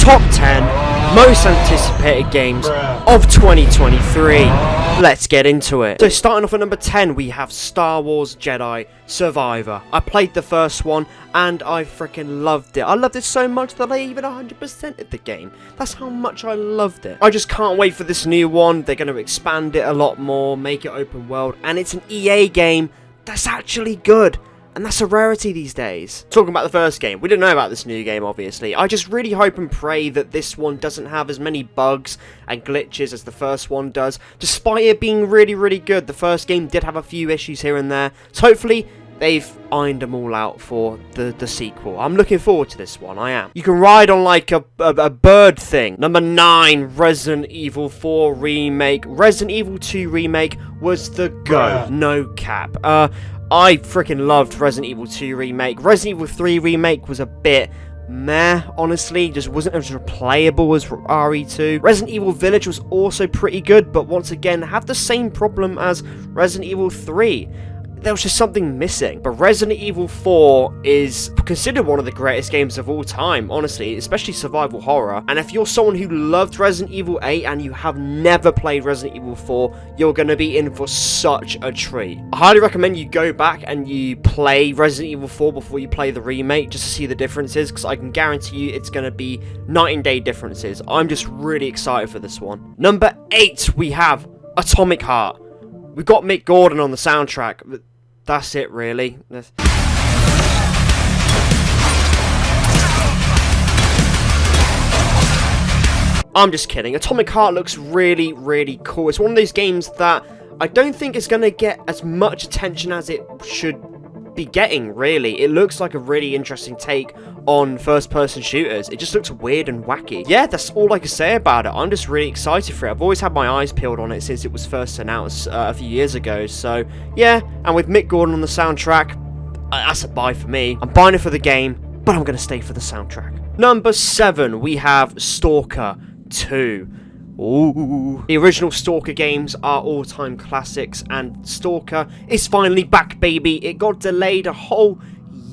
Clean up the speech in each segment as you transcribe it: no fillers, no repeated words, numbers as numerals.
top 10 most anticipated games of 2023. Let's get into it. So starting off at number 10, we have Star Wars Jedi Survivor. I played the first one and I freaking loved it. I loved it so much that I even 100%ed the game. That's how much I loved it. I just can't wait for this new one. They're going to expand it a lot more, make it open world, and it's an EA game that's actually good. And that's a rarity these days. Talking about the first game, we didn't know about this new game, obviously. I just really hope and pray that this one doesn't have as many bugs and glitches as the first one does. Despite it being really, really good, the first game did have a few issues here and there. So hopefully, they've ironed them all out for the sequel. I'm looking forward to this one, I am. You can ride on like a bird thing. Number 9, Resident Evil 4 Remake. Resident Evil 2 Remake was the go. No cap. I freaking loved Resident Evil 2 Remake. Resident Evil 3 Remake was a bit meh, honestly. Just wasn't as replayable as RE2. Resident Evil Village was also pretty good, but once again, had the same problem as Resident Evil 3. There was just something missing. But Resident Evil 4 is considered one of the greatest games of all time, honestly, especially survival horror. And if you're someone who loved Resident Evil 8 and you have never played Resident Evil 4, you're going to be in for such a treat. I highly recommend you go back and you play Resident Evil 4 before you play the remake, just to see the differences, because I can guarantee you it's going to be night and day differences. I'm just really excited for this one. Number 8, we have Atomic Heart. We got Mick Gordon on the soundtrack. That's it, really. I'm just kidding. Atomic Heart looks really, really cool. It's one of those games that I don't think is going to get as much attention as it should be getting, really. It looks like a really interesting take on first-person shooters. It just looks weird and wacky. Yeah, that's all I can say about it. I'm just really excited for it. I've always had my eyes peeled on it since it was first announced a few years ago. So, yeah, and with Mick Gordon on the soundtrack, that's a buy for me. I'm buying it for the game, but I'm going to stay for the soundtrack. Number 7, we have Stalker 2. Ooh. The original Stalker games are all-time classics, and Stalker is finally back, baby. It got delayed a whole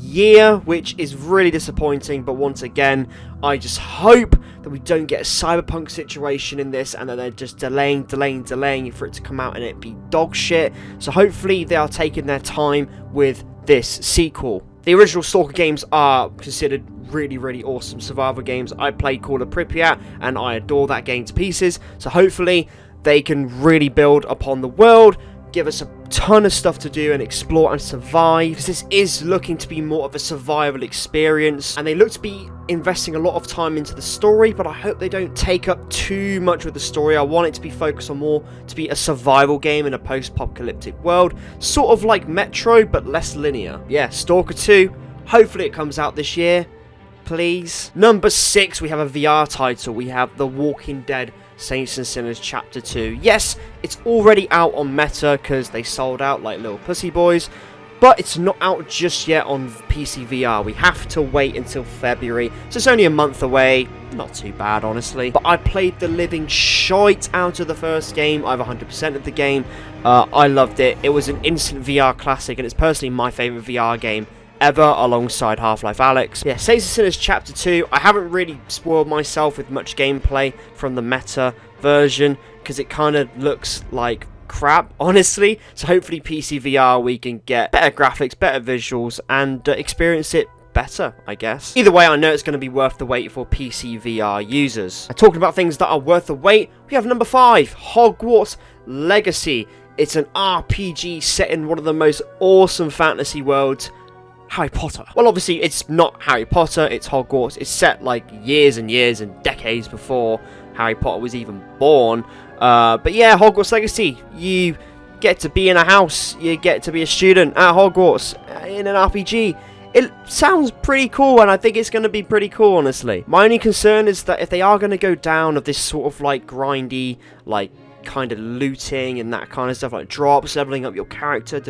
year, which is really disappointing, but once again, I just hope that we don't get a cyberpunk situation in this, and that they're just delaying it for it to come out and it be dog shit. So hopefully they are taking their time with this sequel. The original Stalker games are considered really, really awesome survival games. I played Call of Pripyat and I adore that game to pieces. So hopefully they can really build upon the world, give us a ton of stuff to do and explore and survive, because this is looking to be more of a survival experience, and they look to be investing a lot of time into the story, but I hope they don't take up too much with the story. I want it to be focused on more to be a survival game in a post-apocalyptic world, sort of like Metro but less linear. Yeah, Stalker 2, hopefully it comes out this year, please. Number 6, we have a VR title. We have The Walking Dead Saints and Sinners Chapter 2. Yes, it's already out on Meta because they sold out like little pussy boys, but it's not out just yet on PC VR. We have to wait until February, so it's only a month away. Not too bad, honestly. But I played the living shite out of the first game. I've 100% of the game. I loved it. It was an instant VR classic, and it's personally my favourite VR game ever, alongside Half-Life Alyx. Yeah, Saints and Sinners Chapter 2, I haven't really spoiled myself with much gameplay from the Meta version, because it kind of looks like crap, honestly. So hopefully PC VR we can get better graphics, better visuals, and experience it better, I guess. Either way, I know it's going to be worth the wait for PC VR users. And talking about things that are worth the wait, we have number 5, Hogwarts Legacy. It's an RPG set in one of the most awesome fantasy worlds, Harry Potter. Well, obviously, it's not Harry Potter, it's Hogwarts. It's set like years and years and decades before Harry Potter was even born. But yeah, Hogwarts Legacy. You get to be in a house, you get to be a student at Hogwarts in an RPG. It sounds pretty cool, and I think it's going to be pretty cool, honestly. My only concern is that if they are going to go down of this sort of like grindy, like kind of looting and that kind of stuff, like drops, leveling up your character,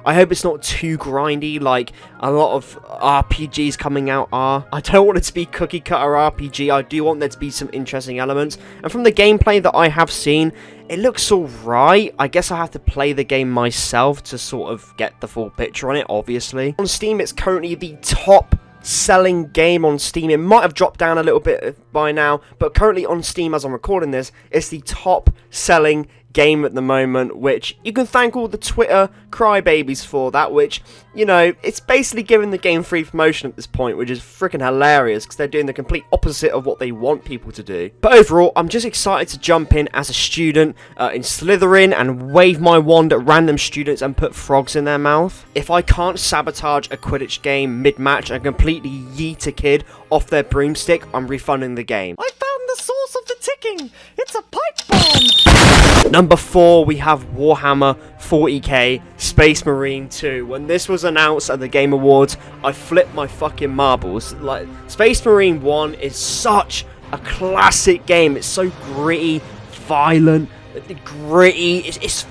I hope it's not too grindy like a lot of RPGs coming out are. I don't want it to be cookie cutter RPG. I do want there to be some interesting elements, and from the gameplay that I have seen, it looks alright. I guess I have to play the game myself to sort of get the full picture on it, obviously. On Steam, it's currently the top selling game on Steam. It might have dropped down a little bit by now, but currently on Steam as I'm recording this, it's the top selling game at the moment, which you can thank all the Twitter crybabies for that, which, you know, it's basically giving the game free promotion at this point, which is freaking hilarious because they're doing the complete opposite of what they want people to do. But overall, I'm just excited to jump in as a student in Slytherin and wave my wand at random students and put frogs in their mouth. If I can't sabotage a Quidditch game mid-match and completely yeet a kid off their broomstick, I'm refunding the game. I found the source of the ticking! It's a pipe bomb! Number 4, we have Warhammer 40k Space Marine 2. When this was announced at the Game Awards, I flipped my fucking marbles. Like, Space Marine 1 is such a classic game. It's so gritty, violent, gritty. It's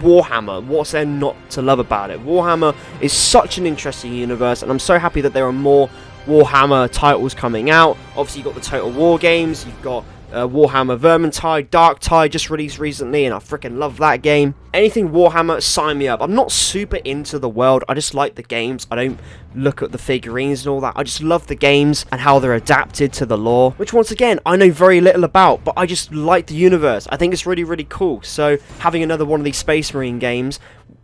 Warhammer. What's there not to love about it? Warhammer is such an interesting universe, and I'm so happy that there are more Warhammer titles coming out. Obviously, you've got the Total War games, you've got Warhammer Vermintide, Darktide just released recently, and I freaking love that game. Anything Warhammer, sign me up. I'm not super into the world, I just like the games. I don't look at the figurines and all that. I just love the games and how they're adapted to the lore, which once again, I know very little about, but I just like the universe. I think it's really, really cool. So having another one of these Space Marine games,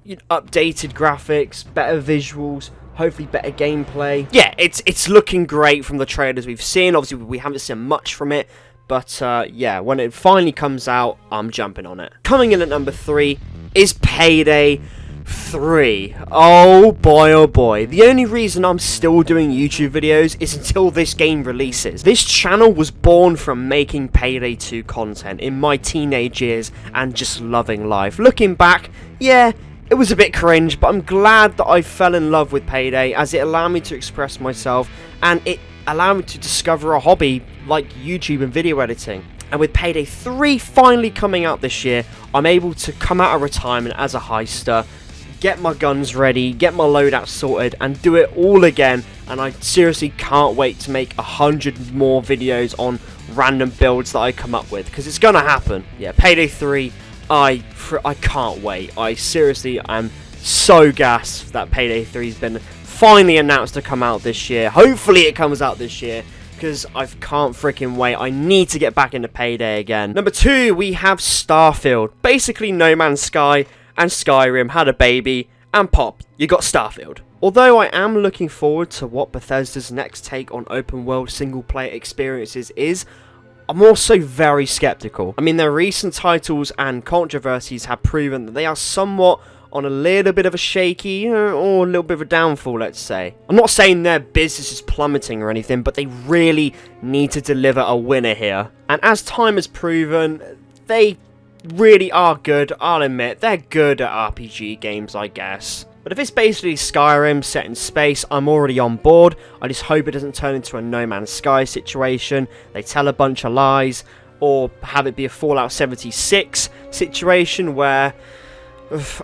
updated graphics, better visuals, hopefully better gameplay. Yeah, it's looking great from the trailers we've seen. Obviously, we haven't seen much from it. But, yeah, when it finally comes out, I'm jumping on it. Coming in at number 3 is Payday 3. Oh boy. The only reason I'm still doing YouTube videos is until this game releases. This channel was born from making Payday 2 content in my teenage years and just loving life. Looking back, yeah, it was a bit cringe, but I'm glad that I fell in love with Payday as it allowed me to express myself and it allowed me to discover a hobby like YouTube and video editing. And with Payday 3 finally coming out this year, I'm able to come out of retirement as a heister, get my guns ready, get my loadout sorted, and do it all again. And I seriously can't wait to make 100 more videos on random builds that I come up with, because it's gonna happen. Yeah, Payday 3, I can't wait. I seriously am so gassed that Payday 3 has been finally announced to come out this year. Hopefully it comes out this year, because I can't freaking wait. I need to get back into Payday again. Number 2, we have Starfield. Basically, No Man's Sky and Skyrim had a baby, and pop, you got Starfield. Although I am looking forward to what Bethesda's next take on open world single player experiences is, I'm also very skeptical. I mean, their recent titles and controversies have proven that they are somewhat on a little bit of a shaky, or a little bit of a downfall, let's say. I'm not saying their business is plummeting or anything, but they really need to deliver a winner here. And as time has proven, they really are good, I'll admit. They're good at RPG games, I guess. But if it's basically Skyrim set in space, I'm already on board. I just hope it doesn't turn into a No Man's Sky situation. They tell a bunch of lies, or have it be a Fallout 76 situation where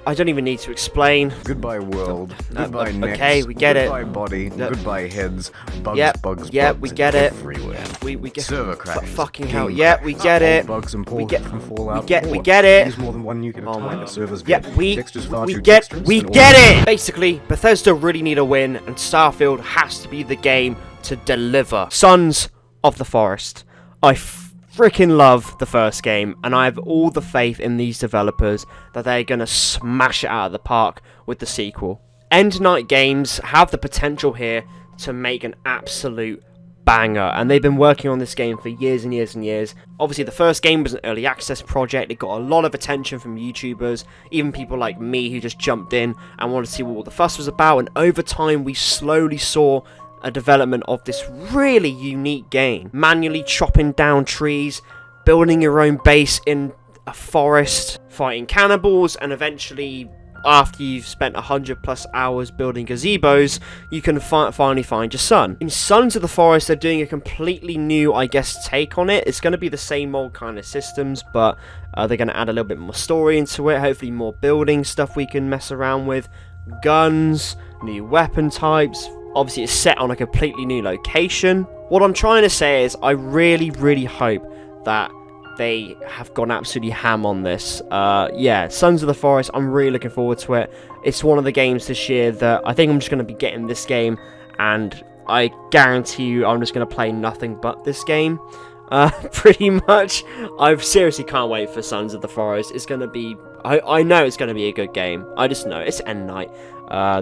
I don't even need to explain. Goodbye world. Goodbye necks. Okay, we get goodbye it. Body. Goodbye heads. Bugs, Yep, bugs, yep, bugs we get it. everywhere. We get Server crashes. fucking hell. Game Yep, we crashes. get it. Bugs and We ports get- from Fallout we 4. get it. Use more than one nuke at a Oh my time. God. Servers Yeah, get we textures far too get dexterous and it. Basically, Bethesda really need a win, and Starfield has to be the game to deliver. Sons of the Forest. I freaking love the first game, and I have all the faith in these developers that they're gonna smash it out of the park with the sequel. End Night Games have the potential here to make an absolute banger, and they've been working on this game for years and years and years. Obviously, the first game was an early access project. It got a lot of attention from YouTubers, even people like me who just jumped in and wanted to see what all the fuss was about, and over time we slowly saw a development of this really unique game. Manually chopping down trees, building your own base in a forest, fighting cannibals, and eventually, after you've spent 100+ hours building gazebos, you can finally find your son. In Sons of the Forest, they're doing a completely new, I guess, take on it. It's going to be the same old kind of systems, but they're going to add a little bit more story into it, hopefully more building stuff we can mess around with, guns, new weapon types. Obviously, it's set on a completely new location. What I'm trying to say is I really, really hope that they have gone absolutely ham on this. Yeah, Sons of the Forest, I'm really looking forward to it. It's one of the games this year that I think I'm just going to be getting this game and I guarantee you I'm just going to play nothing but this game. Pretty much. I seriously can't wait for Sons of the Forest. It's going to be... I know it's going to be a good game. I just know. It's End Night.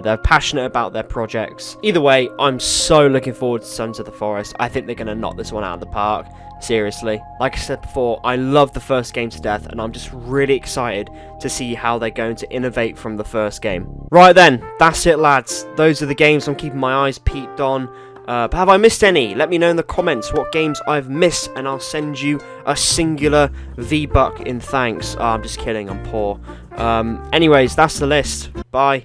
They're passionate about their projects. Either way, I'm so looking forward to Sons of the Forest. I think they're going to knock this one out of the park. Seriously. Like I said before, I love the first game to death, and I'm just really excited to see how they're going to innovate from the first game. Right then, that's it, lads. Those are the games I'm keeping my eyes peeped on. But have I missed any? Let me know in the comments what games I've missed, and I'll send you a singular V-Buck in thanks. Oh, I'm just kidding, I'm poor. Anyways, that's the list. Bye.